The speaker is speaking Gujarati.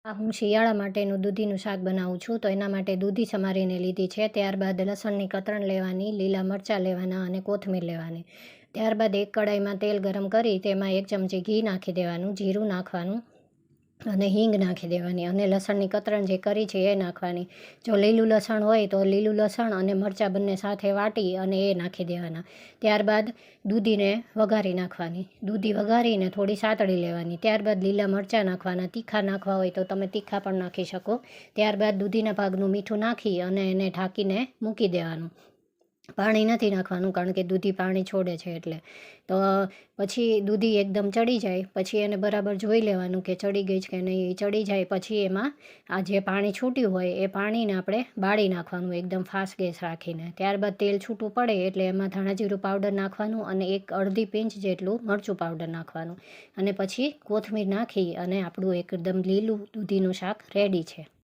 હું શિયાળા માટેનું દૂધીનું શાક બનાવું છું. તો એના માટે દૂધી સમારીને લીધી છે. ત્યારબાદ લસણની કતરણ લેવાની, લીલા મરચાં લેવાના અને કોથમીર લેવાની. ત્યારબાદ એક કડાઈમાં તેલ ગરમ કરી તેમાં 1 ચમચી ઘી નાખી દેવાનું, જીરું નાખવાનું અને હિંગ નાખી દેવાની અને લસણની કતરણ જે કરી છે એ નાખવાની. જો લીલું લસણ હોય તો લીલું લસણ અને મરચાં બંને સાથે વાટી અને એ નાખી દેવાના. ત્યારબાદ દૂધીને વઘારી નાખવાની. દૂધી વઘારીને થોડી સાતળી લેવાની. ત્યારબાદ લીલા મરચાં નાખવાના. તીખા નાખવા હોય તો તમે તીખા પણ નાખી શકો. ત્યારબાદ દૂધીના ભાગનું મીઠું નાખી અને એને ઢાંકીને મૂકી દેવાનું. પાણી નથી નાખવાનું કારણ કે દૂધી પાણી છોડે છે એટલે. તો પછી દૂધી એકદમ ચડી જાય પછી એને બરાબર જોઈ લેવાનું કે ચડી ગઈ છે કે નહીં. ચડી જાય પછી એમાં આ જે પાણી છૂટ્યું હોય એ પાણીને આપણે બાળી નાખવાનું એકદમ ફાસ્ટ ગેસ રાખીને. ત્યારબાદ તેલ છૂટું પડે એટલે એમાં ધાણા જીરું પાવડર નાખવાનું અને અડધી પિંચ જેટલું મરચું પાવડર નાખવાનું અને પછી કોથમીર નાખી અને આપણું એકદમ લીલું દૂધીનું શાક રેડી છે.